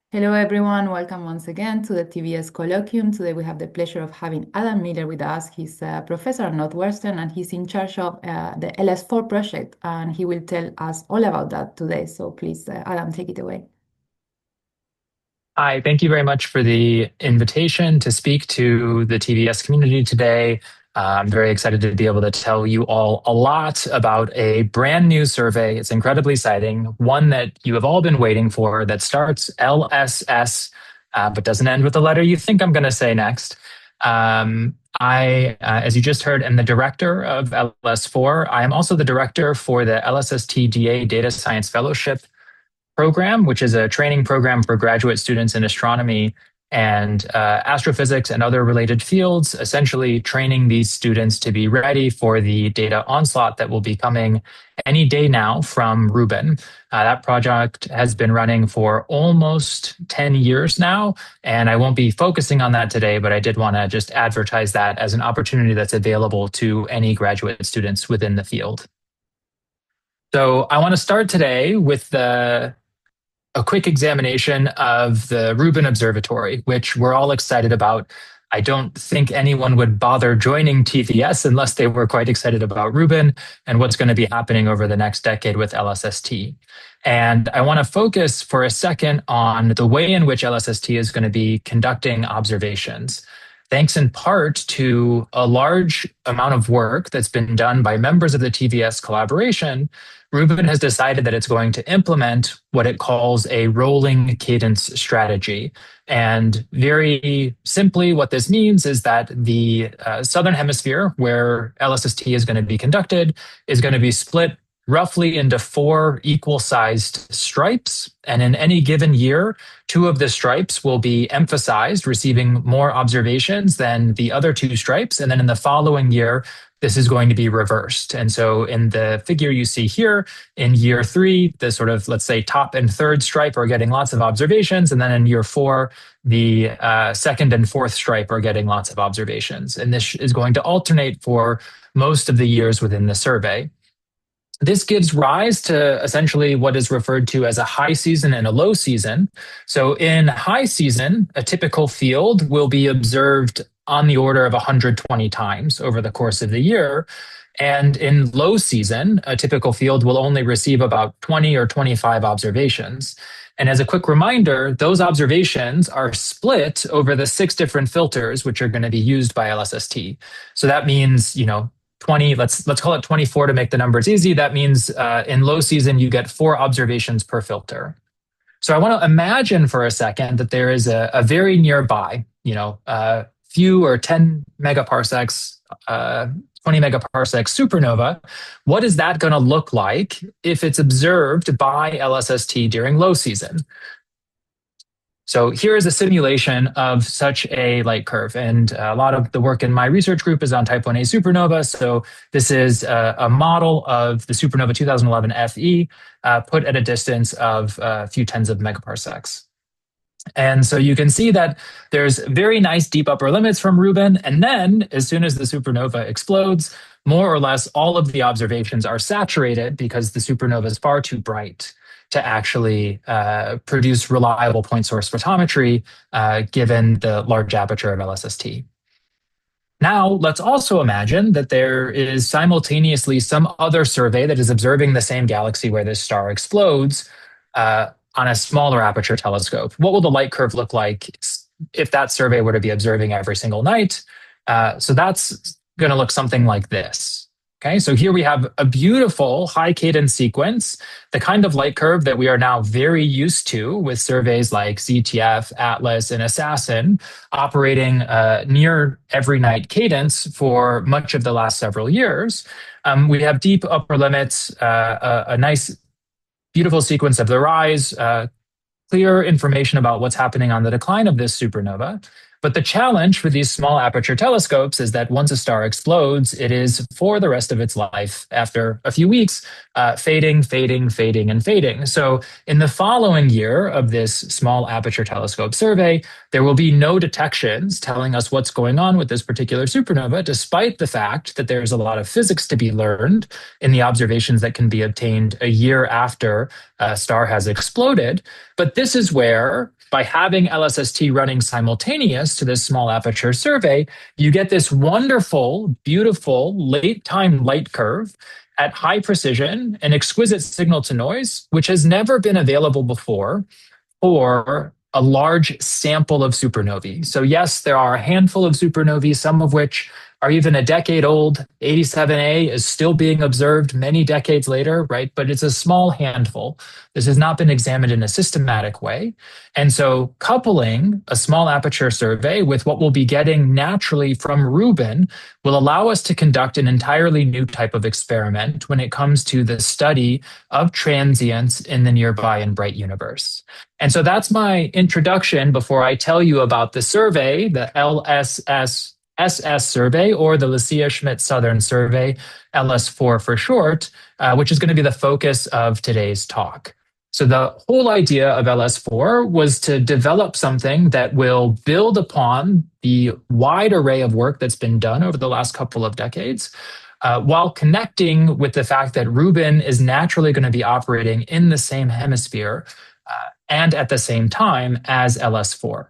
Hello, everyone. Welcome once again to the TVS Colloquium. Today we have the pleasure of having Adam Miller with us. He's a professor at Northwestern and he's in charge of the LS4 project, and he will tell us all about that today. So please, Adam, take it away. Hi, thank you very much for the invitation to speak to the TVS community today. I'm very excited to be able to tell you all a lot about a brand new survey. It's incredibly exciting, one that you have all been waiting for that starts LSS, but doesn't end with the letter you think I'm going to say next. As you just heard, am the director of LS4. I am also the director for the LSST DA Data Science Fellowship program, which is a training program for graduate students in astronomy and astrophysics and other related fields, essentially training these students to be ready for the data onslaught that will be coming any day now from Rubin. That project has been running for almost 10 years now, and I won't be focusing on that today, but I did want to just advertise that as an opportunity that's available to any graduate students within the field. So I want to start today with a quick examination of the Rubin Observatory, which we're all excited about. I don't think anyone would bother joining TVS unless they were quite excited about Rubin and what's going to be happening over the next decade with LSST. And I want to focus for a second on the way in which LSST is going to be conducting observations. Thanks in part to a large amount of work that's been done by members of the TVS collaboration, Rubin has decided that it's going to implement what it calls a rolling cadence strategy. And very simply, what this means is that the southern hemisphere, where LSST is going to be conducted, is going to be split roughly into 4 equal-sized stripes. And in any given year, 2 of the stripes will be emphasized, receiving more observations than the other 2 stripes. And then in the following year, this is going to be reversed. And so in the figure you see here, in year 3, the sort of, let's say, top and third stripe are getting lots of observations. And then in year 4, the second and fourth stripe are getting lots of observations. And this is going to alternate for most of the years within the survey. This gives rise to essentially what is referred to as a high season and a low season. So in high season, a typical field will be observed on the order of 120 times over the course of the year. And in low season, a typical field will only receive about 20 or 25 observations. And as a quick reminder, those observations are split over the 6 different filters, which are going to be used by LSST. So that means, 20, let's call it 24 to make the numbers easy. That means in low season, you get 4 observations per filter. So I want to imagine for a second that there is a very nearby, few or 10 megaparsecs, 20 megaparsec supernova. What is that going to look like if it's observed by LSST during low season? So here is a simulation of such a light curve. And a lot of the work in my research group is on type 1a supernova. So this is a model of the supernova 2011 FE put at a distance of a few tens of megaparsecs. And so you can see that there's very nice deep upper limits from Rubin. And then as soon as the supernova explodes, more or less all of the observations are saturated because the supernova is far too bright to actually produce reliable point source photometry given the large aperture of LSST. Now, let's also imagine that there is simultaneously some other survey that is observing the same galaxy where this star explodes on a smaller aperture telescope. What will the light curve look like if that survey were to be observing every single night? So that's going to look something like this. Okay, so here we have a beautiful high cadence sequence, the kind of light curve that we are now very used to with surveys like ZTF, Atlas, and Assassin operating near every night cadence for much of the last several years. We have deep upper limits, a nice, beautiful sequence of the rise, clear information about what's happening on the decline of this supernova. But the challenge for these small aperture telescopes is that once a star explodes, it is for the rest of its life, after a few weeks, fading, fading, fading, and fading. So in the following year of this small aperture telescope survey, there will be no detections telling us what's going on with this particular supernova, despite the fact that there's a lot of physics to be learned in the observations that can be obtained a year after a star has exploded. But this is where by having LSST running simultaneous to this small aperture survey, you get this wonderful, beautiful late time light curve at high precision, an exquisite signal to noise, which has never been available before for a large sample of supernovae. So yes, there are a handful of supernovae, some of which are even a decade old. 87A is still being observed many decades later, right? But it's a small handful. This has not been examined in a systematic way. And so coupling a small aperture survey with what we'll be getting naturally from Rubin will allow us to conduct an entirely new type of experiment when it comes to the study of transients in the nearby and bright universe. And so that's my introduction before I tell you about the survey, the LSST survey, or the Silla Schmidt Southern Survey, LS4 for short, which is going to be the focus of today's talk. So the whole idea of LS4 was to develop something that will build upon the wide array of work that's been done over the last couple of decades, while connecting with the fact that Rubin is naturally going to be operating in the same hemisphere and at the same time as LS4.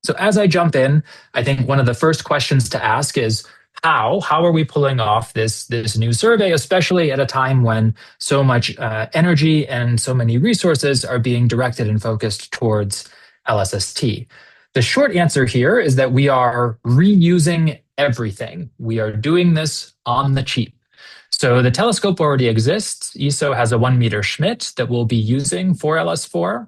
So as I jump in, I think one of the first questions to ask is how are we pulling off this new survey, especially at a time when so much energy and so many resources are being directed and focused towards LSST? The short answer here is that we are reusing everything. We are doing this on the cheap. So the telescope already exists. ESO has a 1 meter Schmidt that we'll be using for LS4.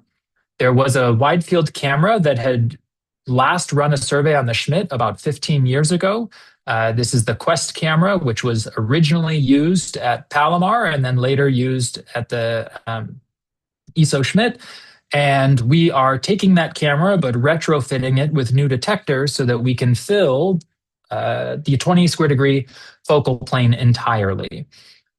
There was a wide field camera that had last run a survey on the Schmidt about 15 years ago. This is the Quest camera, which was originally used at Palomar and then later used at the ESO Schmidt. And we are taking that camera, but retrofitting it with new detectors so that we can fill the 20 square degree focal plane entirely.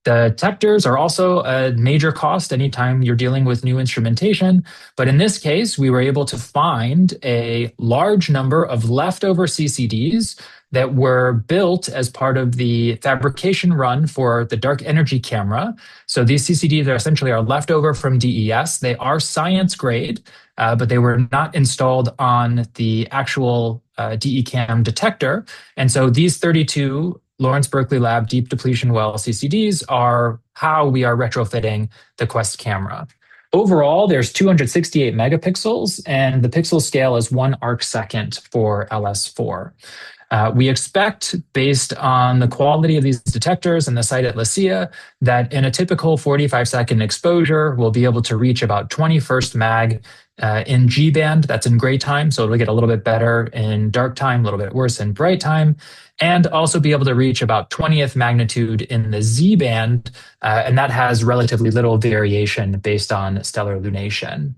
The detectors are also a major cost anytime you're dealing with new instrumentation. But in this case, we were able to find a large number of leftover CCDs that were built as part of the fabrication run for the dark energy camera. So these CCDs are essentially leftover from DES. They are science grade, but they were not installed on the actual DECam detector. And so these 32 Lawrence Berkeley Lab deep depletion well CCDs are how we are retrofitting the Quest camera. Overall, there's 268 megapixels, and the pixel scale is 1 arc second for LS4. We expect, based on the quality of these detectors and the site at LaCia, that in a typical 45-second exposure, we'll be able to reach about 21st mag in G band. That's in gray time, so it'll get a little bit better in dark time, a little bit worse in bright time, and also be able to reach about 20th magnitude in the Z band, and that has relatively little variation based on stellar lunation.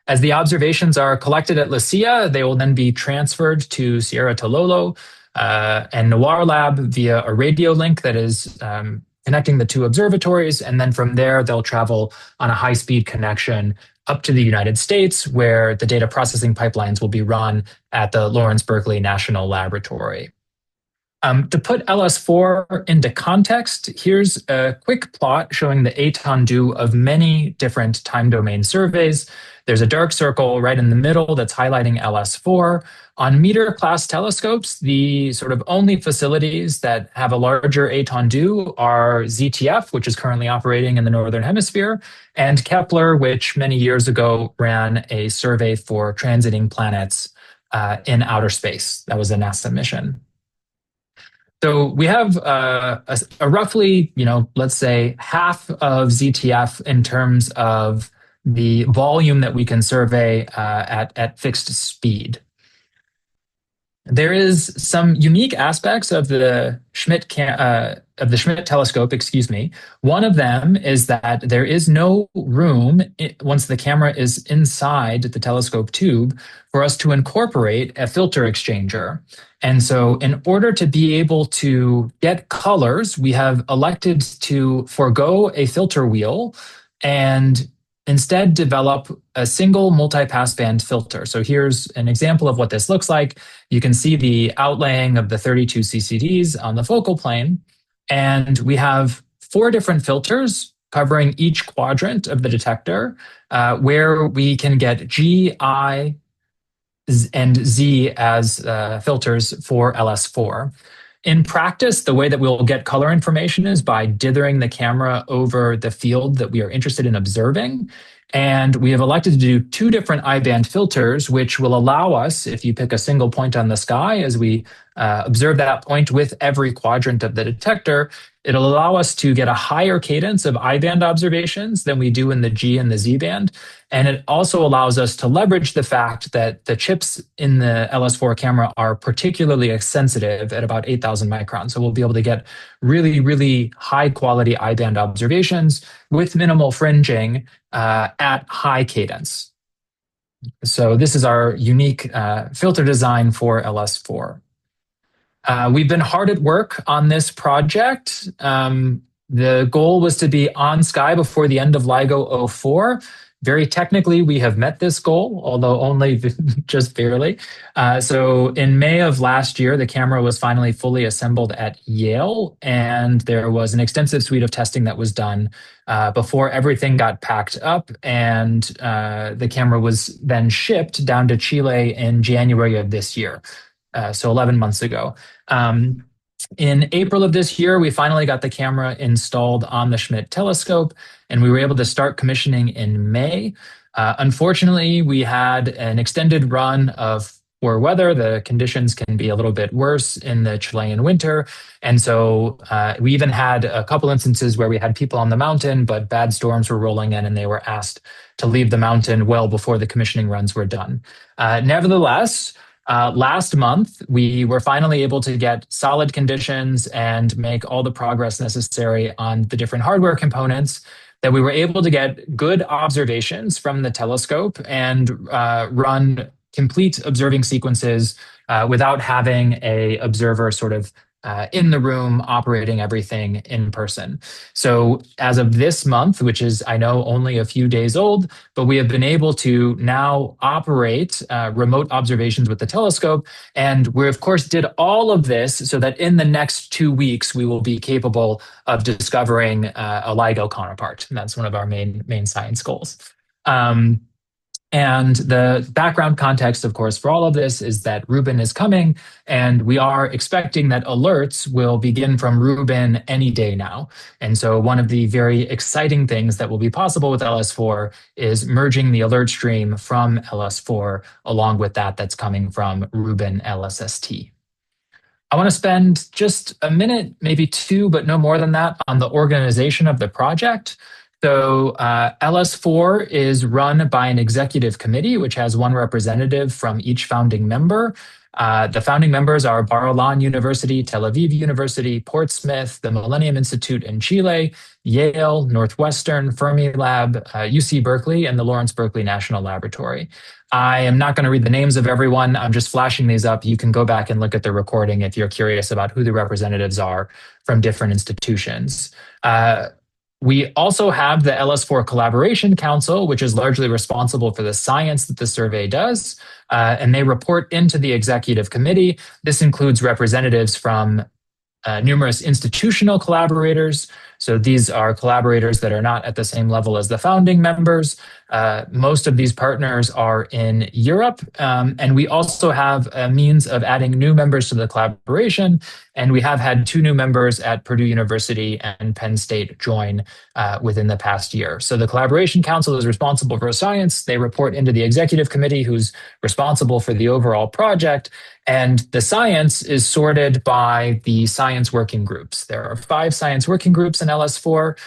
As the observations are collected at LaCia, they will then be transferred to Sierra Tololo and Noir Lab via a radio link that is connecting the two observatories. And then from there, they'll travel on a high-speed connection up to the United States, where the data processing pipelines will be run at the Lawrence Berkeley National Laboratory. To put LS4 into context, here's a quick plot showing the étendue of many different time domain surveys. There's a dark circle right in the middle that's highlighting LS4. On meter class telescopes, the sort of only facilities that have a larger étendue are ZTF, which is currently operating in the Northern Hemisphere, and Kepler, which many years ago ran a survey for transiting planets in outer space. That was a NASA mission. So we have a roughly, let's say half of ZTF in terms of the volume that we can survey at fixed speed. There is some unique aspects of the Schmidt telescope, One of them is that there is no room once the camera is inside the telescope tube for us to incorporate a filter exchanger. And so in order to be able to get colors, we have elected to forego a filter wheel and instead develop a single multi-passband filter. So here's an example of what this looks like. You can see the outlaying of the 32 CCDs on the focal plane, and we have 4 different filters covering each quadrant of the detector, where we can get G, I, and Z as filters for LS4. In practice, the way that we'll get color information is by dithering the camera over the field that we are interested in observing. And we have elected to do two different I-band filters, which will allow us, if you pick a single point on the sky, as we observe that point with every quadrant of the detector, it'll allow us to get a higher cadence of I-band observations than we do in the G and the Z band. And it also allows us to leverage the fact that the chips in the LS4 camera are particularly sensitive at about 8,000 microns. So we'll be able to get really, really high quality I-band observations with minimal fringing at high cadence. So this is our unique filter design for LS4. We've been hard at work on this project. The goal was to be on sky before the end of LIGO 04. Very technically, we have met this goal, although only just barely. So in May of last year, the camera was finally fully assembled at Yale, and there was an extensive suite of testing that was done before everything got packed up, and the camera was then shipped down to Chile in January of this year. So 11 months ago. In April of this year, we finally got the camera installed on the Schmidt Telescope, and we were able to start commissioning in May. Unfortunately, we had an extended run of poor weather. The conditions can be a little bit worse in the Chilean winter. And so we even had a couple instances where we had people on the mountain, but bad storms were rolling in and they were asked to leave the mountain well before the commissioning runs were done. Nevertheless, last month, we were finally able to get solid conditions and make all the progress necessary on the different hardware components that we were able to get good observations from the telescope and run complete observing sequences without having an observer sort of in the room operating everything in person. So as of this month, which is, I know, only a few days old, but we have been able to now operate remote observations with the telescope. And we, of course, did all of this so that in the next 2 weeks, we will be capable of discovering a LIGO counterpart. And that's one of our main science goals. And the background context, of course, for all of this is that Rubin is coming, and we are expecting that alerts will begin from Rubin any day now. And so one of the very exciting things that will be possible with LS4 is merging the alert stream from LS4 along with that's coming from Rubin LSST. I want to spend just a minute, maybe two, but no more than that, on the organization of the project. So LS4 is run by an executive committee, which has one representative from each founding member. The founding members are Bar-Ilan University, Tel Aviv University, Portsmouth, the Millennium Institute in Chile, Yale, Northwestern, Fermilab, UC Berkeley, and the Lawrence Berkeley National Laboratory. I am not going to read the names of everyone. I'm just flashing these up. You can go back and look at the recording if you're curious about who the representatives are from different institutions. We also have the LS4 Collaboration Council, which is largely responsible for the science that the survey does, and they report into the executive committee. This includes representatives from numerous institutional collaborators. So these are collaborators that are not at the same level as the founding members. Most of these partners are in Europe, and we also have a means of adding new members to the collaboration. And we have had 2 new members at Purdue University and Penn State join within the past year. So the Collaboration Council is responsible for science. They report into the executive committee, who's responsible for the overall project. And the science is sorted by the science working groups. There are 5 science working groups in LS4.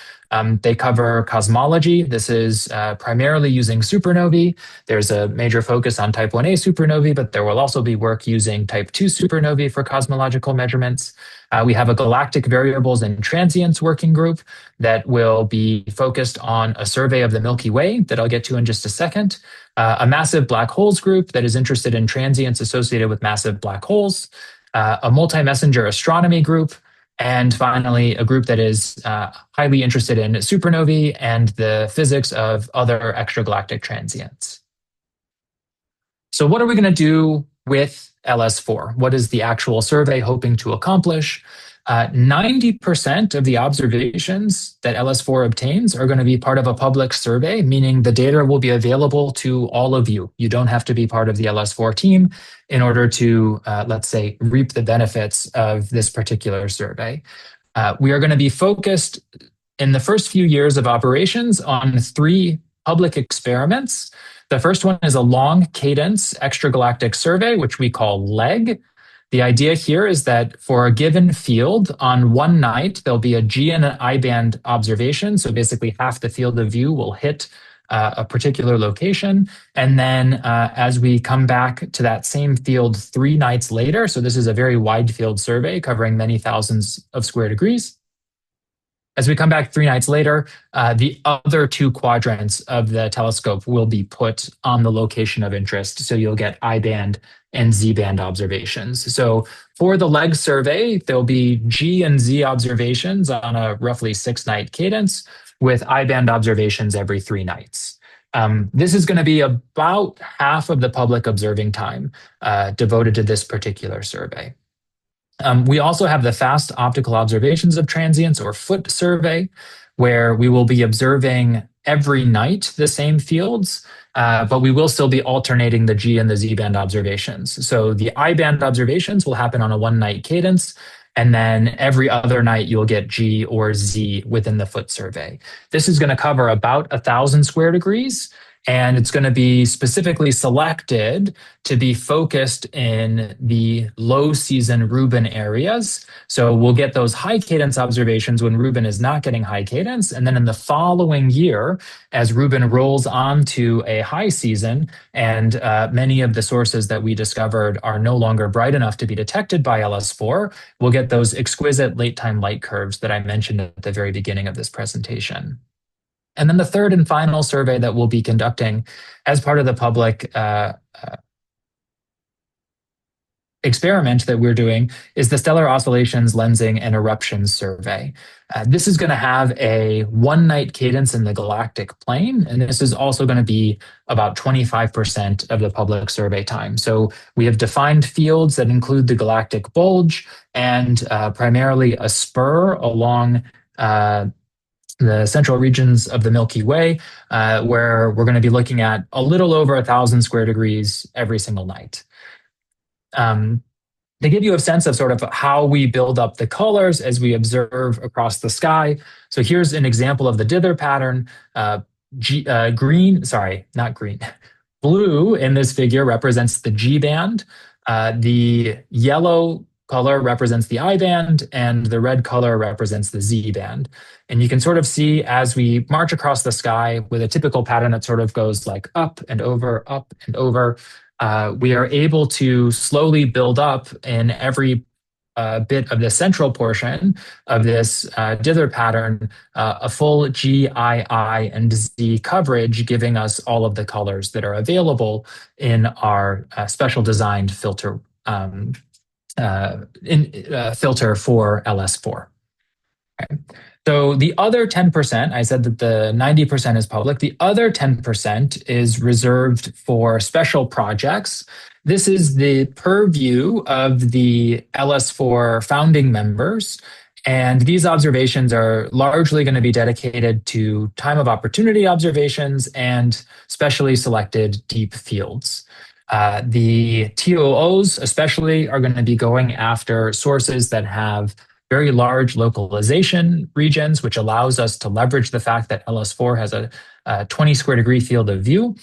They cover cosmology. This is primarily using supernovae. There's a major focus on type 1a supernovae, but there will also be work using type 2 supernovae for cosmological measurements. We have a galactic variables and transients working group that will be focused on a survey of the Milky Way that I'll get to in just a second. A massive black holes group that is interested in transients associated with massive black holes. A multi-messenger astronomy group. And finally, a group that is highly interested in supernovae and the physics of other extragalactic transients. So what are we going to do with LS4? What is the actual survey hoping to accomplish? 90% of the observations that LS4 obtains are going to be part of a public survey, meaning the data will be available to all of you. You don't have to be part of the LS4 team in order to, let's say, reap the benefits of this particular survey. We are going to be focused in the first few years of operations on 3 public experiments. The first one is a long cadence extragalactic survey, which we call LEG. The idea here is that for a given field on one night, there'll be a G and an I band observation. So basically half the field of view will hit a particular location. And then as we come back to that same field 3 nights later, so this is a very wide field survey covering many thousands of square degrees. As we come back 3 nights later, the other 2 quadrants of the telescope will be put on the location of interest. So you'll get I-band and Z-band observations. So for the LEG survey, there'll be G and Z observations on a roughly 6-night cadence with I-band observations every 3 nights. This is going to be about half of the public observing time devoted to this particular survey. We also have the fast optical observations of transients, or FOOT survey, where we will be observing every night the same fields, but we will still be alternating the G and the Z band observations. So the I band observations will happen on a 1-night cadence, and then every other night you'll get G or Z within the FOOT survey. This is going to cover about 1,000 square degrees. And it's going to be specifically selected to be focused in the low season Rubin areas. So we'll get those high cadence observations when Rubin is not getting high cadence. And then in the following year, as Rubin rolls on to a high season, and many of the sources that we discovered are no longer bright enough to be detected by LS4, we'll get those exquisite late time light curves that I mentioned at the very beginning of this presentation. And then the third and final survey that we'll be conducting as part of the public experiment that we're doing is the Stellar Oscillations, Lensing, and Eruptions survey. This is going to have a 1-night cadence in the galactic plane, and this is also going to be about 25% of the public survey time. So we have defined fields that include the galactic bulge and primarily a spur along the central regions of the Milky Way, where we're going to be looking at a little over 1,000 square degrees every single night. To give you a sense of sort of how we build up the colors as we observe across the sky. So here's an example of the dither pattern. Blue in this figure represents the G band. The yellow color represents the I band, and the red color represents the Z band. And you can sort of see as we march across the sky with a typical pattern that sort of goes like up and over, we are able to slowly build up in every bit of the central portion of this dither pattern, a full G, I, and Z coverage, giving us all of the colors that are available in our special designed filter filter for LS4. Okay. So the other 10%, I said that the 90% is public. The other 10% is reserved for special projects. This is the purview of the LS4 founding members. And these observations are largely going to be dedicated to time of opportunity observations and specially selected deep fields. The TOOs especially are going to be going after sources that have very large localization regions, which allows us to leverage the fact that LS4 has a 20 square degree field of view.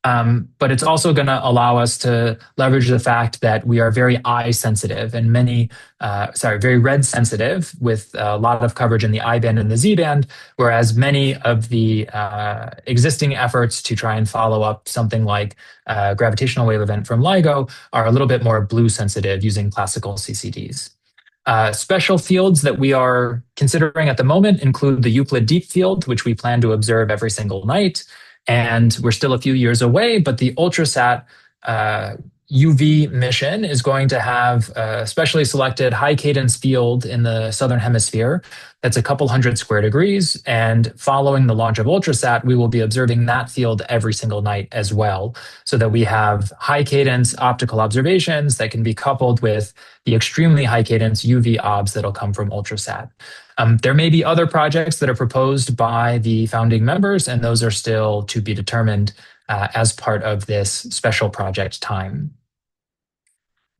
But it's also going to allow us to leverage the fact that we are very eye sensitive and very red sensitive, with a lot of coverage in the I band and the Z band, whereas many of the existing efforts to try and follow up something like gravitational wave event from LIGO are a little bit more blue sensitive using classical CCDs. Special fields that we are considering at the moment include the Euclid Deep Field, which we plan to observe every single night. And we're still a few years away, but the Ultrasat UV mission is going to have a specially selected high cadence field in the southern hemisphere that's a couple hundred square degrees. And following the launch of Ultrasat, we will be observing that field every single night as well, so that we have high cadence optical observations that can be coupled with the extremely high cadence UV obs that'll come from Ultrasat. There may be other projects that are proposed by the founding members, and those are still to be determined as part of this special project time.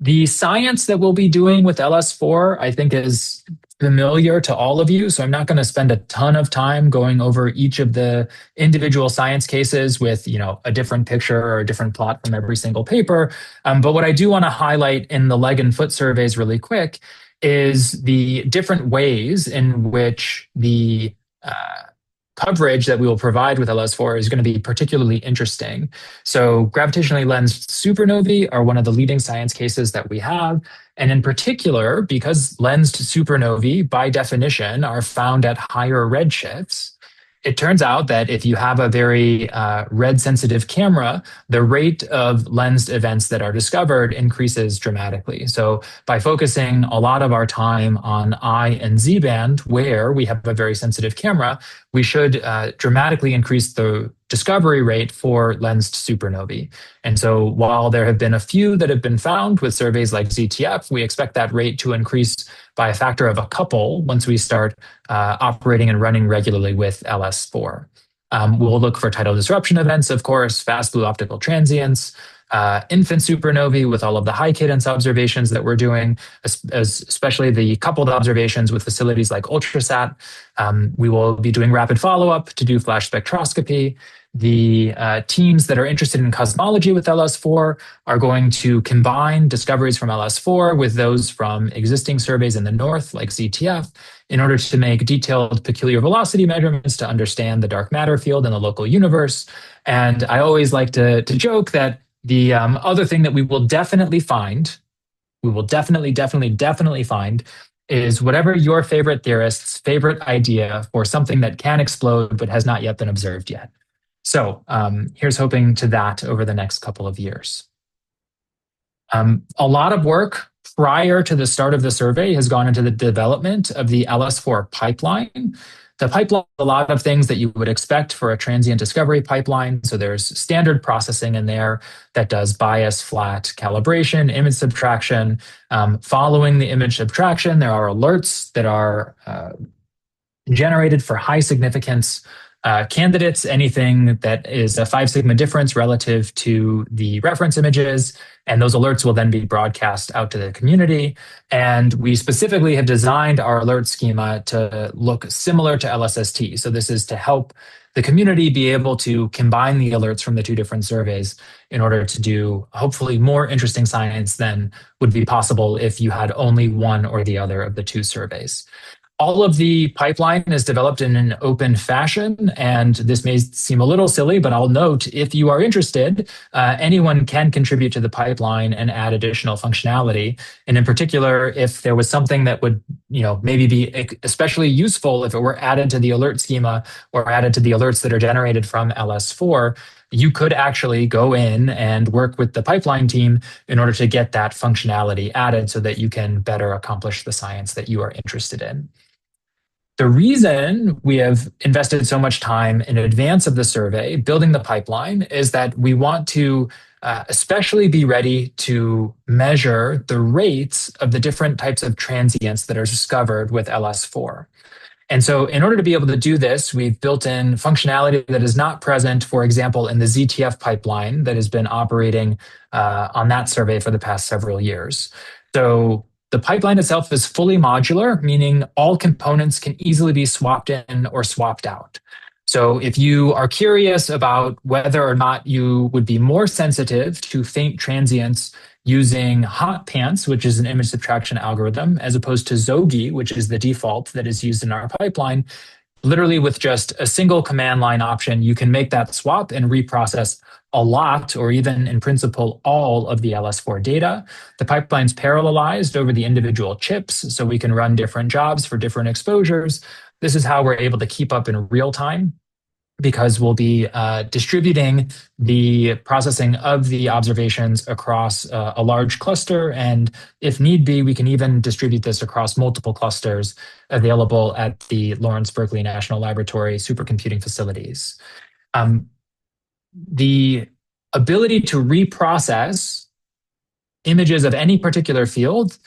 The science that we'll be doing with LS4, I think, is familiar to all of you, so I'm not going to spend a ton of time going over each of the individual science cases with, a different picture or a different plot from every single paper. But what I do want to highlight in the leg and foot surveys really quick is the different ways in which the coverage that we will provide with LS4 is going to be particularly interesting. So gravitationally lensed supernovae are one of the leading science cases that we have. And in particular, because lensed supernovae by definition are found at higher redshifts, it turns out that if you have a very red sensitive camera, the rate of lensed events that are discovered increases dramatically. So by focusing a lot of our time on I and Z band, where we have a very sensitive camera, we should dramatically increase the discovery rate for lensed supernovae. And so while there have been a few that have been found with surveys like ZTF, we expect that rate to increase by a factor of a couple once we start operating and running regularly with LS4. We'll look for tidal disruption events, of course, fast blue optical transients, infant supernovae with all of the high cadence observations that we're doing, especially the coupled observations with facilities like Ultrasat. We will be doing rapid follow-up to do flash spectroscopy. The teams that are interested in cosmology with LS4 are going to combine discoveries from LS4 with those from existing surveys in the north, like ZTF, in order to make detailed peculiar velocity measurements to understand the dark matter field in the local universe. And I always like to joke that the other thing that we will definitely find, definitely find, is whatever your favorite theorist's favorite idea for something that can explode but has not yet been observed yet. So here's hoping to that over the next couple of years. A lot of work prior to the start of the survey has gone into the development of the LS4 pipeline. The pipeline is a lot of things that you would expect for a transient discovery pipeline. So there's standard processing in there that does bias, flat, calibration, image subtraction. Following the image subtraction, there are alerts that are generated for high significance candidates, anything that is a 5 sigma difference relative to the reference images, and those alerts will then be broadcast out to the community. And we specifically have designed our alert schema to look similar to LSST. So this is to help the community be able to combine the alerts from the two different surveys in order to do hopefully more interesting science than would be possible if you had only one or the other of the two surveys. All of the pipeline is developed in an open fashion, and this may seem a little silly, but I'll note if you are interested, anyone can contribute to the pipeline and add additional functionality. And in particular, if there was something that would, maybe be especially useful if it were added to the alert schema or added to the alerts that are generated from LS4, you could actually go in and work with the pipeline team in order to get that functionality added so that you can better accomplish the science that you are interested in. The reason we have invested so much time in advance of the survey building the pipeline is that we want to especially be ready to measure the rates of the different types of transients that are discovered with LS4. And so in order to be able to do this, we've built in functionality that is not present, for example, in the ZTF pipeline that has been operating on that survey for the past several years. So the pipeline itself is fully modular, meaning all components can easily be swapped in or swapped out. So if you are curious about whether or not you would be more sensitive to faint transients using hot pants, which is an image subtraction algorithm, as opposed to Zogi, which is the default that is used in our pipeline, literally with just a single command line option, you can make that swap and reprocess a lot, or even in principle, all of the LS4 data. The pipeline's parallelized over the individual chips, so we can run different jobs for different exposures. This is how we're able to keep up in real time. because we'll be distributing the processing of the observations across a large cluster. And if need be, we can even distribute this across multiple clusters available at the Lawrence Berkeley National Laboratory supercomputing facilities. The ability to reprocess images of any particular field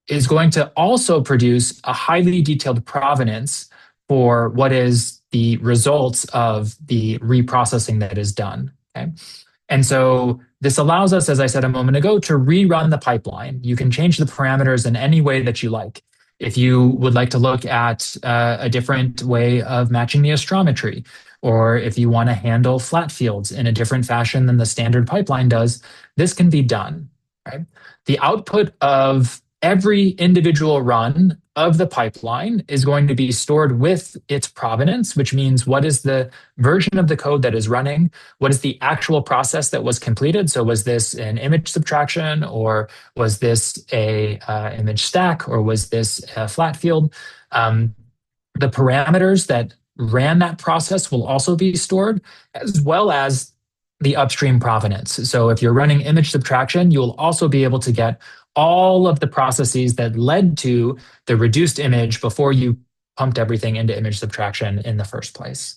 is going to also produce a highly detailed provenance for what is the results of the reprocessing that is done. Okay? And so this allows us, as I said a moment ago, to rerun the pipeline. You can change the parameters in any way that you like. If you would like to look at a different way of matching the astrometry, or if you want to handle flat fields in a different fashion than the standard pipeline does, this can be done. Right? The output of every individual run of the pipeline is going to be stored with its provenance, which means what is the version of the code that is running, what is the actual process that was completed. So was this an image subtraction, or was this a image stack, or was this a flat field? The parameters that ran that process will also be stored, as well as the upstream provenance. So if you're running image subtraction, you will also be able to get all of the processes that led to the reduced image before you pumped everything into image subtraction in the first place.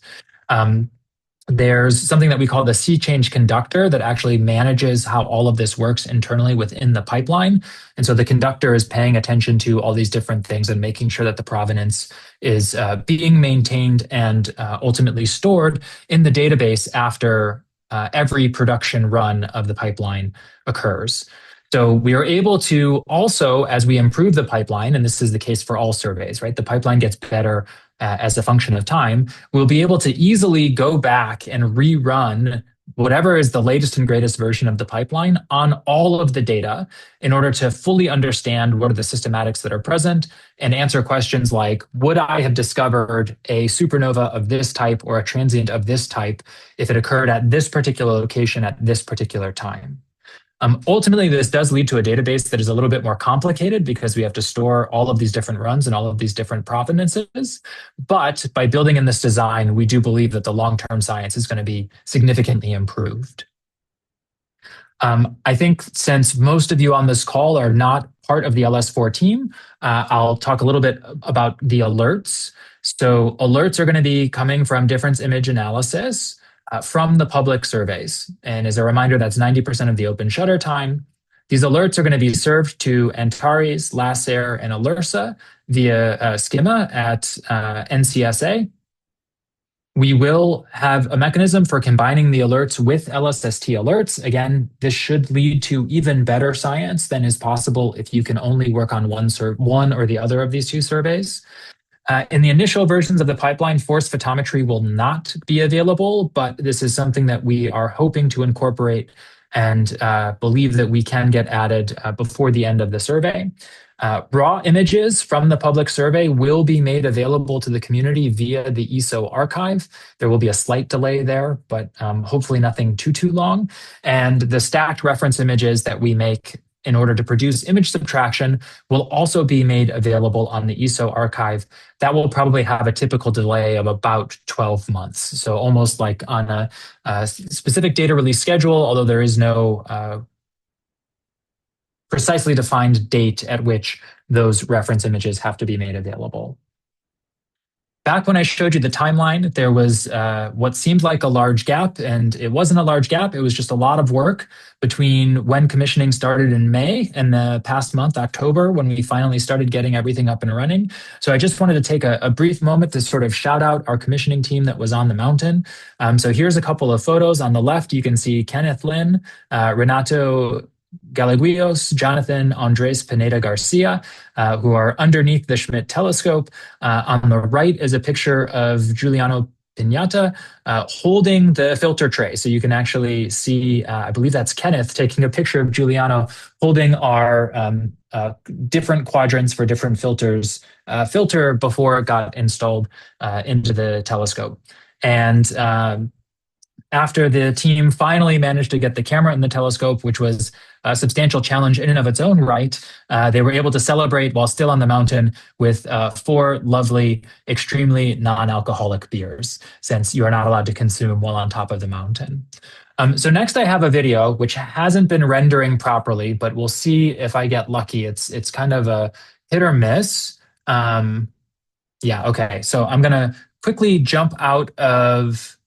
There's something that we call the sea change conductor that actually manages how all of this works internally within the pipeline. And so the conductor is paying attention to all these different things and making sure that the provenance is being maintained and ultimately stored in the database after every production run of the pipeline occurs. So we are able to also, as we improve the pipeline, and this is the case for all surveys, right? The pipeline gets better as a function of time. We'll be able to easily go back and rerun whatever is the latest and greatest version of the pipeline on all of the data in order to fully understand what are the systematics that are present and answer questions like, would I have discovered a supernova of this type or a transient of this type if it occurred at this particular location at this particular time? Ultimately, this does lead to a database that is a little bit more complicated because we have to store all of these different runs and all of these different provenances. But by building in this design, we do believe that the long-term science is going to be significantly improved. I think since most of you on this call are not part of the LS4 team, I'll talk a little bit about the alerts. So alerts are going to be coming from difference image analysis from the public surveys. And as a reminder, that's 90% of the open shutter time. These alerts are going to be served to Antares, LASER, and Alersa via schema at NCSA. We will have a mechanism for combining the alerts with LSST alerts. Again, this should lead to even better science than is possible if you can only work on one or the other of these two surveys. In the initial versions of the pipeline, force photometry will not be available, but this is something that we are hoping to incorporate and believe that we can get added before the end of the survey. Raw images from the public survey will be made available to the community via the ESO archive. There will be a slight delay there, but hopefully nothing too long. And the stacked reference images that we make in order to produce image subtraction will also be made available on the ESO archive. That will probably have a typical delay of about 12 months. So almost like on a specific data release schedule, although there is no precisely defined date at which those reference images have to be made available. Back when I showed you the timeline, there was what seemed like a large gap, and it wasn't a large gap. It was just a lot of work between when commissioning started in May and the past month, October, when we finally started getting everything up and running. So I just wanted to take a brief moment to sort of shout out our commissioning team that was on the mountain. So here's a couple of photos. On the left, you can see Kenneth Lin, Renato Galleguillos, Jonathan Andres Pineda Garcia, who are underneath the Schmidt Telescope. On the right is a picture of Giuliano Pignata holding the filter tray. So you can actually see, I believe that's Kenneth taking a picture of Giuliano holding our different quadrants for different filter before it got installed into the telescope. And after the team finally managed to get the camera in the telescope, which was a substantial challenge in and of its own right, they were able to celebrate while still on the mountain with 4 lovely, extremely non-alcoholic beers, since you are not allowed to consume while on top of the mountain. So next I have a video which hasn't been rendering properly, but we'll see if I get lucky. It's kind of a hit or miss. Yeah, okay. So I'm gonna quickly jump out of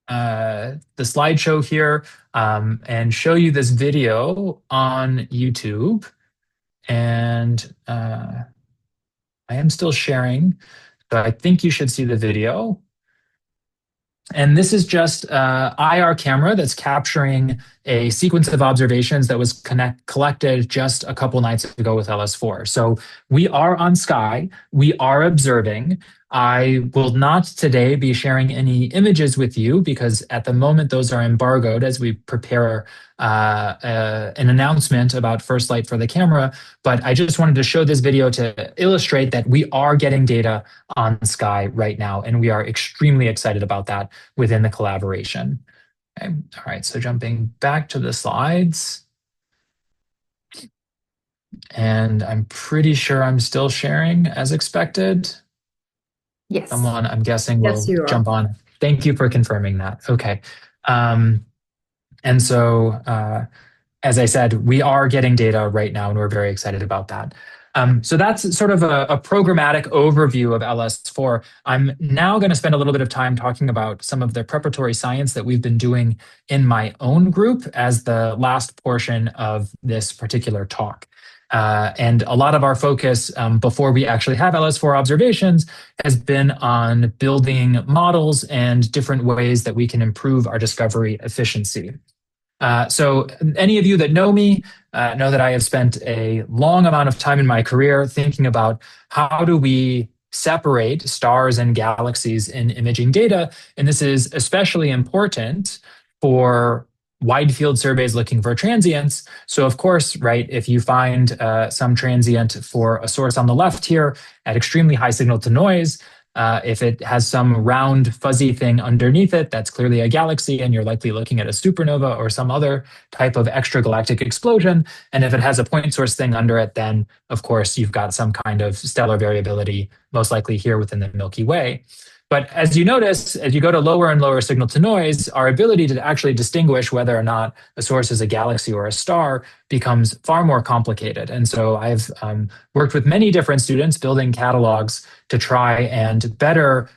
the slideshow here and show you this video on YouTube. And I am still sharing, so I think you should see the video. And this is just IR camera that's capturing a sequence of observations that was collected just a couple nights ago with LS4. So we are on sky, we are observing. I will not today be sharing any images with you because at the moment those are embargoed as we prepare an announcement about first light for the camera. But I just wanted to show this video to illustrate that we are getting data on sky right now, and we are extremely excited about that within the collaboration. Okay. All right, so jumping back to the slides. And I'm pretty sure I'm still sharing as expected. Yes. Someone, I'm guessing, will Yes, jump on. Thank you for confirming that. Okay. And so, as I said, we are getting data right now, and we're very excited about that. So that's sort of a programmatic overview of LS4. I'm now going to spend a little bit of time talking about some of the preparatory science that we've been doing in my own group as the last portion of this particular talk. And a lot of our focus before we actually have LS4 observations has been on building models and different ways that we can improve our discovery efficiency. So any of you that know me know that I have spent a long amount of time in my career thinking about how do we separate stars and galaxies in imaging data. And this is especially important for wide field surveys looking for transients. So of course, right, if you find some transient for a source on the left here at extremely high signal to noise, if it has some round fuzzy thing underneath it, that's clearly a galaxy, and you're likely looking at a supernova or some other type of extragalactic explosion. And if it has a point source thing under it, then of course you've got some kind of stellar variability, most likely here within the Milky Way. But as you notice, as you go to lower and lower signal to noise, our ability to actually distinguish whether or not a source is a galaxy or a star becomes far more complicated. And so I've worked with many different students building catalogs to try and better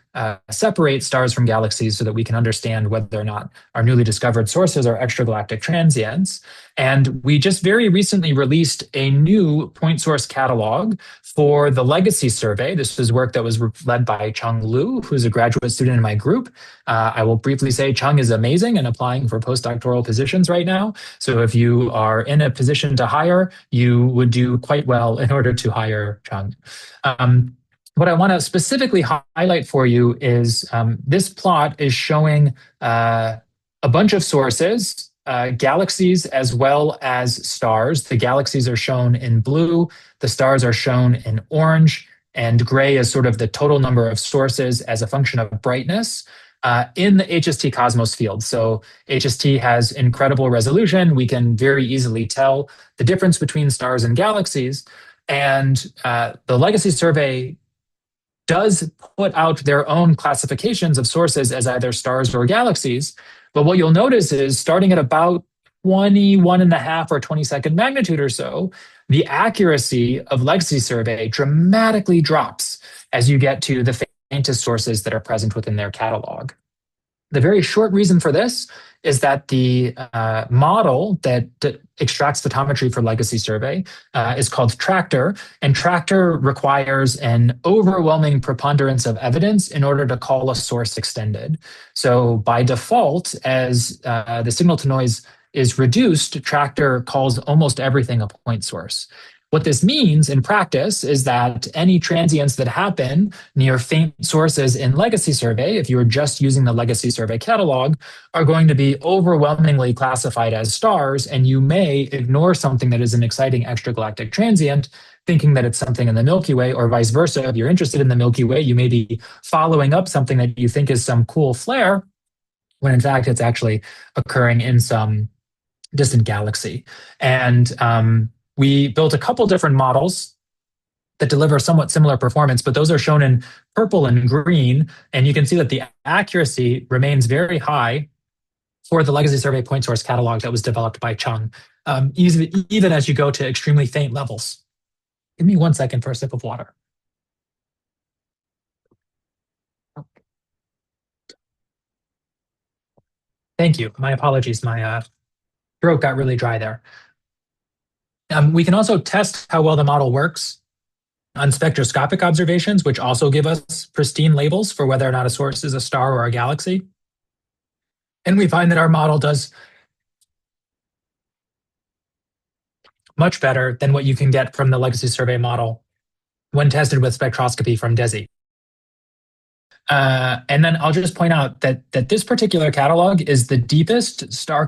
separate stars from galaxies so that we can understand whether or not our newly discovered sources are extragalactic transients. And we just very recently released a new point source catalog for the Legacy Survey. This was work that was led by Chung Liu, who's a graduate student in my group. I will briefly say Chung is amazing and applying for postdoctoral positions right now. So if you are in a position to hire, you would do quite well in order to hire Chung. What I want to specifically highlight for you is this plot is showing a bunch of sources, galaxies as well as stars. The galaxies are shown in blue, the stars are shown in orange, and gray is sort of the total number of sources as a function of brightness in the HST cosmos field. So HST has incredible resolution. We can very easily tell the difference between stars and galaxies. And the Legacy Survey does put out their own classifications of sources as either stars or galaxies. But what you'll notice is starting at about 21.5 or 22nd magnitude or so, the accuracy of Legacy Survey dramatically drops as you get to the faintest sources that are present within their catalog. The very short reason for this is that the model that extracts photometry for Legacy Survey is called Tractor, and Tractor requires an overwhelming preponderance of evidence in order to call a source extended. So by default, as the signal to noise is reduced, Tractor calls almost everything a point source. What this means in practice is that any transients that happen near faint sources in Legacy Survey, if you are just using the Legacy Survey catalog, are going to be overwhelmingly classified as stars, and you may ignore something that is an exciting extragalactic transient, thinking that it's something in the Milky Way, or vice versa. If you're interested in the Milky Way, you may be following up something that you think is some cool flare, when in fact it's actually occurring in some distant galaxy. And we built a couple different models that deliver somewhat similar performance, but those are shown in purple and green. And you can see that the accuracy remains very high for the Legacy Survey point source catalog that was developed by Chung, even as you go to extremely faint levels. Give me 1 second for a sip of water. Thank you. My apologies. My throat got really dry there. We can also test how well the model works on spectroscopic observations, which also give us pristine labels for whether or not a source is a star or a galaxy. And we find that our model does much better than what you can get from the Legacy Survey model when tested with spectroscopy from DESI. And then I'll just point out that this particular catalog is the deepest star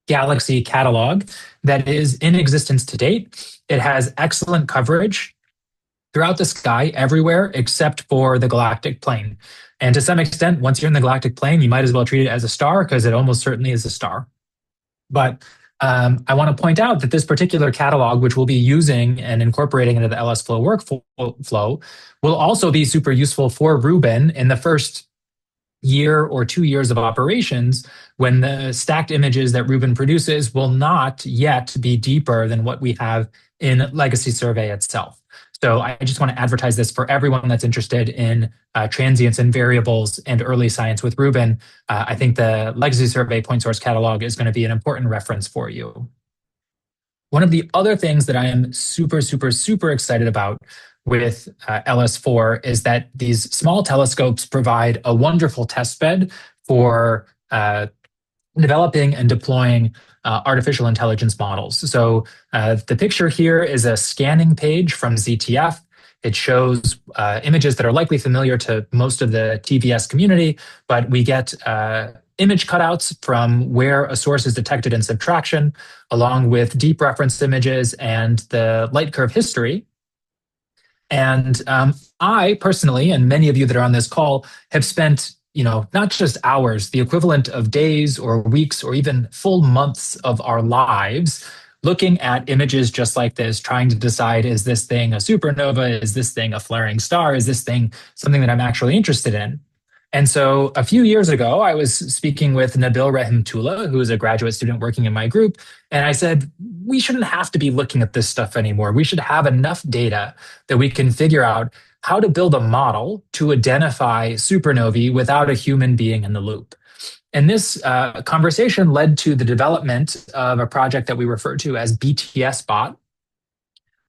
galaxy catalog that is in existence to date. It has excellent coverage throughout the sky everywhere except for the galactic plane. And to some extent, once you're in the galactic plane, you might as well treat it as a star because it almost certainly is a star. But I want to point out that this particular catalog, which we'll be using and incorporating into the LS4 workflow, will also be super useful for Rubin in the first year or 2 years of operations, when the stacked images that Rubin produces will not yet be deeper than what we have in Legacy Survey itself. So I just want to advertise this for everyone that's interested in transients and variables and early science with Rubin. I think the Legacy Survey point source catalog is going to be an important reference for you. One of the other things that I am super, super, super excited about with LS4 is that these small telescopes provide a wonderful test bed for developing and deploying artificial intelligence models. So the picture here is a scanning page from ZTF. It shows images that are likely familiar to most of the TVS community, but we get image cutouts from where a source is detected in subtraction, along with deep reference images and the light curve history. And I personally, and many of you that are on this call, have spent not just hours, the equivalent of days or weeks or even full months of our lives looking at images just like this, trying to decide, is this thing a supernova? Is this thing a flaring star? Is this thing something that I'm actually interested in? And so a few years ago, I was speaking with Nabil Rahimtullah, who is a graduate student working in my group. And I said, we shouldn't have to be looking at this stuff anymore. We should have enough data that we can figure out how to build a model to identify supernovae without a human being in the loop. And this conversation led to the development of a project that we refer to as BTS-Bot,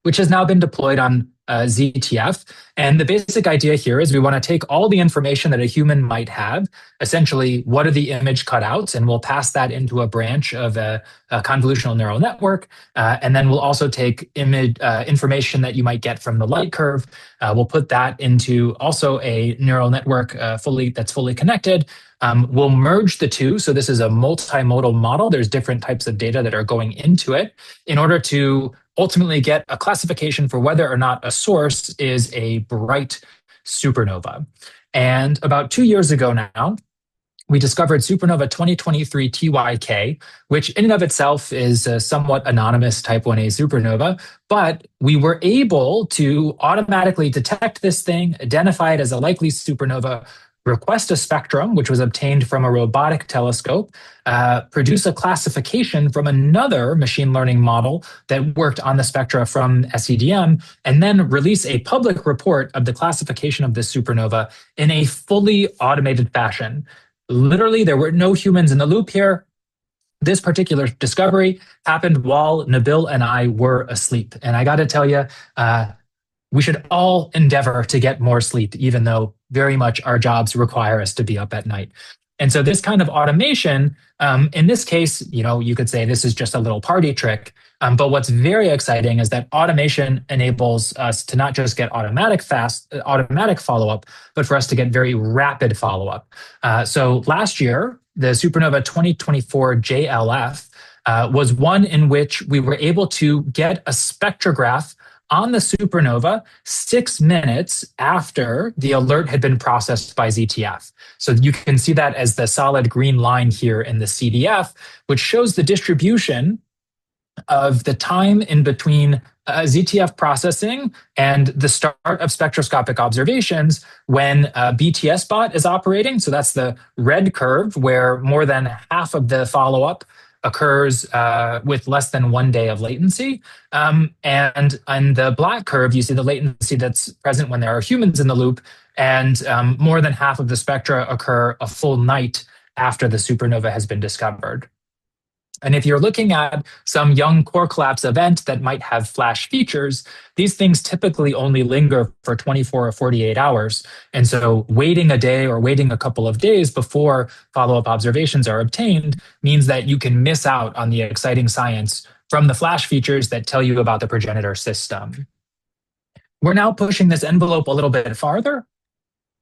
which has now been deployed on ZTF. And the basic idea here is we want to take all the information that a human might have, essentially what are the image cutouts, and we'll pass that into a branch of a convolutional neural network. And then we'll also take image information that you might get from the light curve. We'll put that into also a neural network that's fully connected. We'll merge the two. So this is a multimodal model. There's different types of data that are going into it in order to ultimately get a classification for whether or not a source is a bright supernova. And about 2 years ago now, we discovered supernova 2023 TYK, which in and of itself is a somewhat anonymous type 1a supernova, but we were able to automatically detect this thing, identify it as a likely supernova, request a spectrum, which was obtained from a robotic telescope, produce a classification from another machine learning model that worked on the spectra from SEDM, and then release a public report of the classification of this supernova in a fully automated fashion. Literally, there were no humans in the loop here. This particular discovery happened while Nabil and I were asleep. And I got to tell you, we should all endeavor to get more sleep, even though very much our jobs require us to be up at night. And so this kind of automation, in this case, you could say this is just a little party trick. But what's very exciting is that automation enables us to not just get automatic follow-up, but for us to get very rapid follow-up. So last year, the supernova 2024 JLF was one in which we were able to get a spectrograph on the supernova 6 minutes after the alert had been processed by ZTF. So you can see that as the solid green line here in the CDF, which shows the distribution of the time in between ZTF processing and the start of spectroscopic observations when BTS bot is operating. So that's the red curve where more than half of the follow-up occurs with less than 1 day of latency. And on the black curve, you see the latency that's present when there are humans in the loop, and more than half of the spectra occur a full night after the supernova has been discovered. And if you're looking at some young core collapse event that might have flash features, these things typically only linger for 24 or 48 hours. And so waiting a day or waiting a couple of days before follow-up observations are obtained means that you can miss out on the exciting science from the flash features that tell you about the progenitor system. We're now pushing this envelope a little bit further,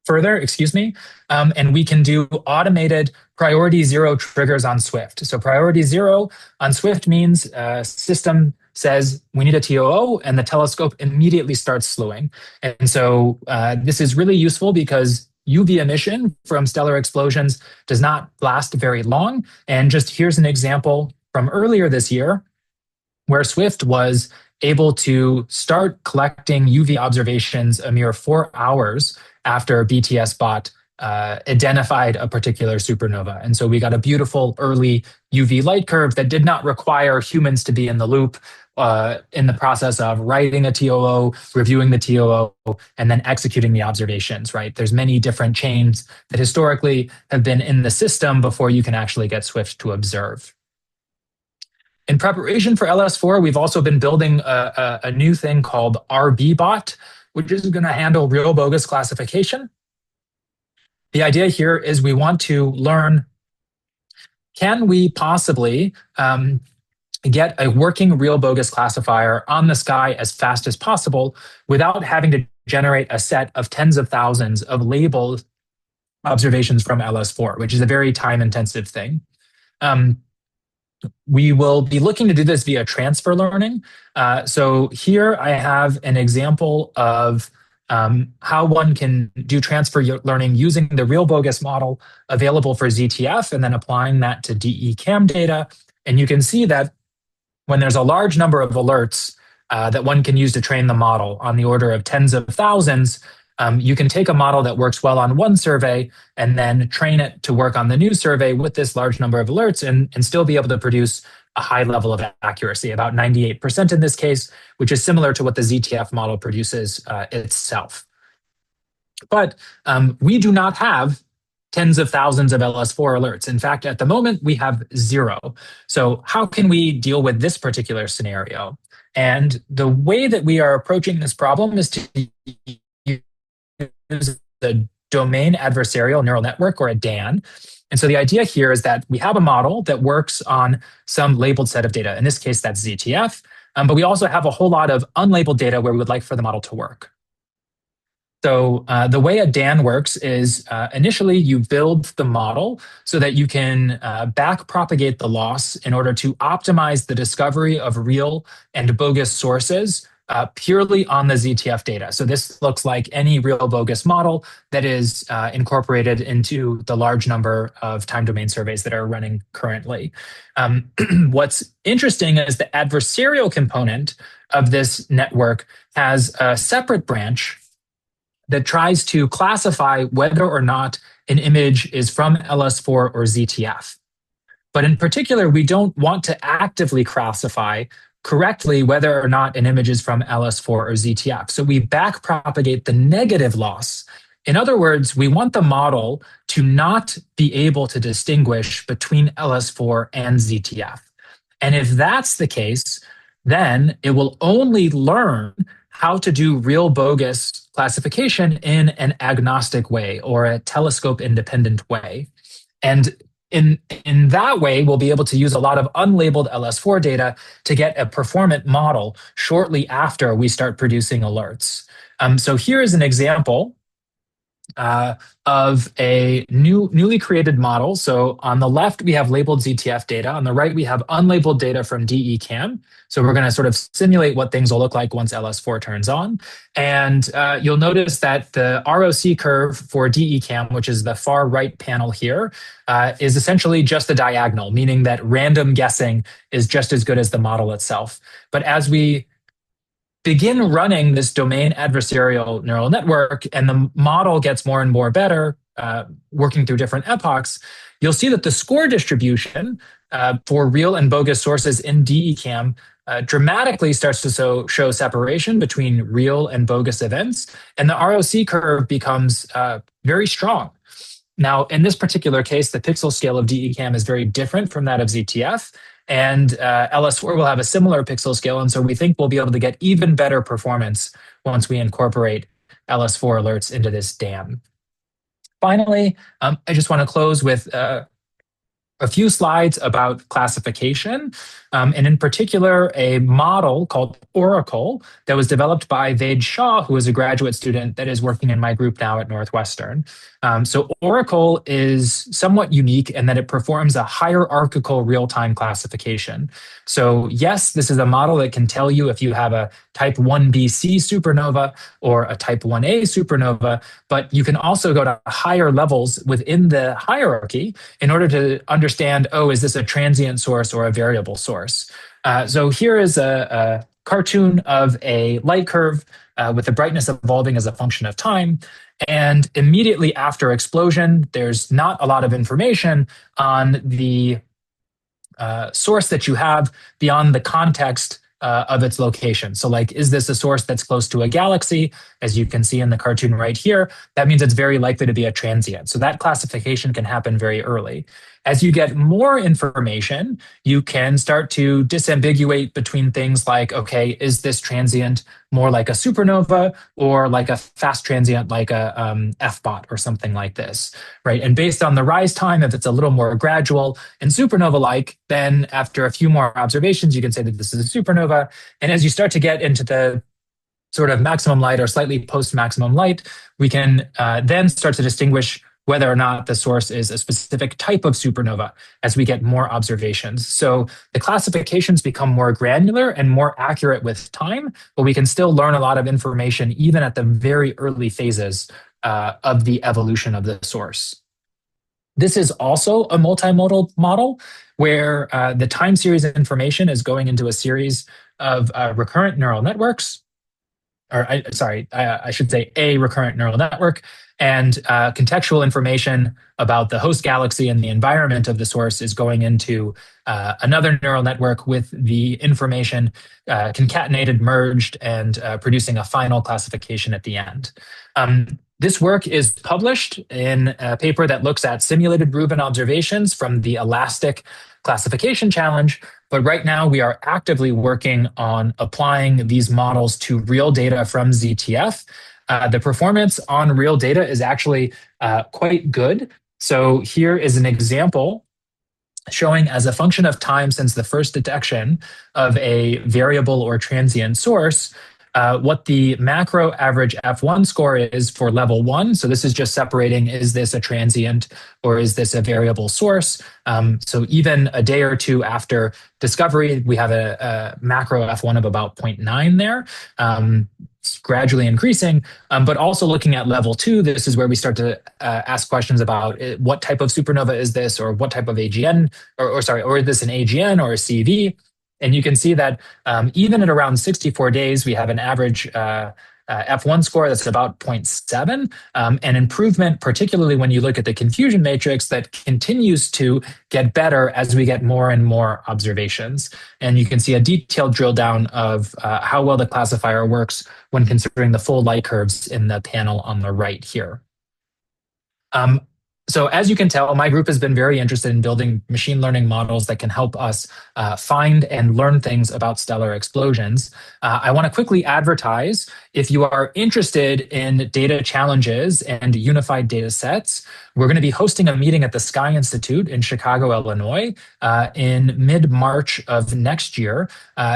and we can do automated priority zero triggers on Swift. So priority zero on Swift means system says we need a TOO, and the telescope immediately starts slewing. And so this is really useful because UV emission from stellar explosions does not last very long. And just here's an example from earlier this year where Swift was able to start collecting UV observations a mere 4 hours after BTS bot identified a particular supernova. And so we got a beautiful early UV light curve that did not require humans to be in the loop in the process of writing a TOO, reviewing the TOO, and then executing the observations, right? There's many different chains that historically have been in the system before you can actually get Swift to observe. In preparation for LS4, we've also been building a new thing called RBBot, which is going to handle real bogus classification. The idea here is we want to learn, can we possibly get a working real bogus classifier on the sky as fast as possible without having to generate a set of tens of thousands of labeled observations from LS4, which is a very time-intensive thing. We will be looking to do this via transfer learning. So here I have an example of how one can do transfer learning using the real bogus model available for ZTF and then applying that to DE-CAM data. And you can see that when there's a large number of alerts that one can use to train the model on the order of tens of thousands, you can take a model that works well on one survey and then train it to work on the new survey with this large number of alerts and still be able to produce a high level of accuracy, about 98% in this case, which is similar to what the ZTF model produces itself. But we do not have tens of thousands of LS4 alerts. In fact, at the moment, we have 0. So how can we deal with this particular scenario? And the way that we are approaching this problem is to use the domain adversarial neural network, or a DAN. And so the idea here is that we have a model that works on some labeled set of data. In this case, that's ZTF. But we also have a whole lot of unlabeled data where we would like for the model to work. So the way a DAN works is initially you build the model so that you can back propagate the loss in order to optimize the discovery of real and bogus sources purely on the ZTF data. So this looks like any real bogus model that is incorporated into the large number of time domain surveys that are running currently. What's interesting is the adversarial component of this network has a separate branch that tries to classify whether or not an image is from LS4 or ZTF. But in particular, we don't want to actively classify correctly whether or not an image is from LS4 or ZTF. So we back propagate the negative loss. In other words, we want the model to not be able to distinguish between LS4 and ZTF. And if that's the case, then it will only learn how to do real bogus classification in an agnostic way or a telescope independent way. And in that way, we'll be able to use a lot of unlabeled LS4 data to get a performant model shortly after we start producing alerts. So here is an example of a newly created model. So on the left, we have labeled ZTF data. On the right, we have unlabeled data from DECam. So we're going to sort of simulate what things will look like once LS4 turns on. And you'll notice that the ROC curve for DECam, which is the far right panel here, is essentially just a diagonal, meaning that random guessing is just as good as the model itself. But as we begin running this domain adversarial neural network and the model gets more and more better, working through different epochs, you'll see that the score distribution for real and bogus sources in DECam dramatically starts to show separation between real and bogus events, and the ROC curve becomes very strong. Now, in this particular case, the pixel scale of DECam is very different from that of ZTF, and LS4 will have a similar pixel scale, and so we think we'll be able to get even better performance once we incorporate LS4 alerts into this DAM. Finally, I just want to close with a few slides about classification, and in particular, a model called Oracle that was developed by Ved Shah, who is a graduate student that is working in my group now at Northwestern. So Oracle is somewhat unique in that it performs a hierarchical real-time classification. So yes, this is a model that can tell you if you have a type 1bc supernova or a type 1a supernova, but you can also go to higher levels within the hierarchy in order to understand, oh, is this a transient source or a variable source? So here is a cartoon of a light curve with the brightness evolving as a function of time. And immediately after explosion, there's not a lot of information on the source that you have beyond the context of its location. So like, is this a source that's close to a galaxy? As you can see in the cartoon right here, that means it's very likely to be a transient. So that classification can happen very early. As you get more information, you can start to disambiguate between things like, okay, is this transient more like a supernova or like a fast transient like a F-bot or something like this, right? And based on the rise time, if it's a little more gradual and supernova-like, then after a few more observations, you can say that this is a supernova. And as you start to get into the sort of maximum light or slightly post-maximum light, we can then start to distinguish whether or not the source is a specific type of supernova as we get more observations. So the classifications become more granular and more accurate with time, but we can still learn a lot of information even at the very early phases of the evolution of the source. This is also a multimodal model where the time series information is going into a series of recurrent neural networks, or I should say a recurrent neural network, and contextual information about the host galaxy and the environment of the source is going into another neural network with the information concatenated, merged, and producing a final classification at the end. This work is published in a paper that looks at simulated Rubin observations from the Elastic classification challenge. But right now we are actively working on applying these models to real data from ZTF. The performance on real data is actually quite good. So here is an example showing as a function of time since the first detection of a variable or transient source, what the macro average F1 score is for level 1. So this is just separating, is this a transient or is this a variable source? So even a day or two after discovery, we have a macro F1 of about 0.9 there. It's gradually increasing, but also looking at level 2, this is where we start to ask questions about what type of supernova is this, or what type of AGN, or is this an AGN or a CV? And you can see that even at around 64 days, we have an average F1 score that's about 0.7, an improvement, particularly when you look at the confusion matrix, that continues to get better as we get more and more observations. And you can see a detailed drill down of how well the classifier works when considering the full light curves in the panel on the right here. So as you can tell, my group has been very interested in building machine learning models that can help us find and learn things about stellar explosions. I want to quickly advertise, if you are interested in data challenges and unified data sets, we're going to be hosting a meeting at the Sky Institute in Chicago, Illinois, in mid-March of next year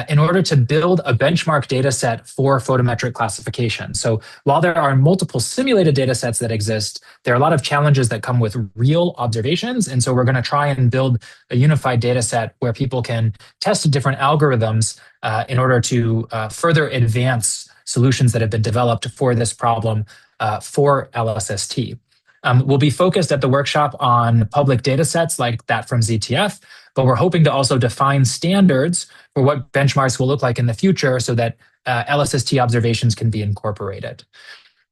in order to build a benchmark data set for photometric classification. So while there are multiple simulated data sets that exist, there are a lot of challenges that come with real observations. And so we're going to try and build a unified data set where people can test different algorithms in order to further advance solutions that have been developed for this problem for LSST. We'll be focused at the workshop on public data sets like that from ZTF, but we're hoping to also define standards for what benchmarks will look like in the future so that LSST observations can be incorporated.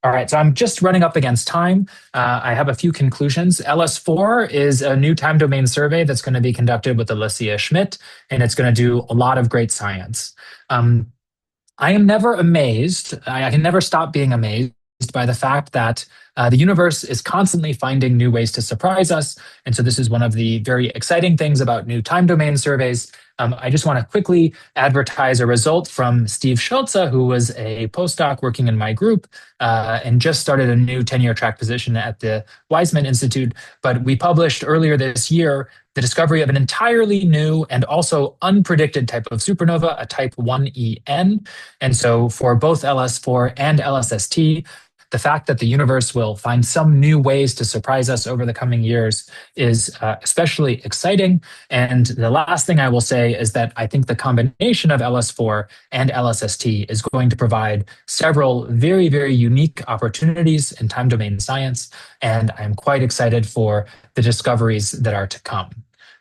All right, so I'm just running up against time. I have a few conclusions. LS4 is a new time domain survey that's going to be conducted with the Silla Schmidt, and it's going to do a lot of great science. I am never amazed. I can never stop being amazed by the fact that the universe is constantly finding new ways to surprise us. And so this is one of the very exciting things about new time domain surveys. I just want to quickly advertise a result from Steve Schulze, who was a postdoc working in my group and just started a new tenure track position at the Weizmann Institute. But we published earlier this year the discovery of an entirely new and also unpredicted type of supernova, a type 1En. And so for both LS4 and LSST, the fact that the universe will find some new ways to surprise us over the coming years is especially exciting. And the last thing I will say is that I think the combination of LS4 and LSST is going to provide several very, very unique opportunities in time domain science. And I'm quite excited for the discoveries that are to come.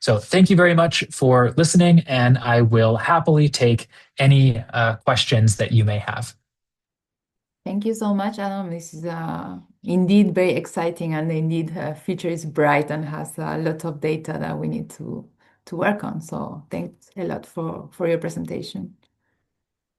So thank you very much for listening, and I will happily take any questions that you may have. Thank you so much, Adam. This is indeed very exciting, and indeed future is bright and has a lot of data that we need to work on. So thanks a lot for your presentation.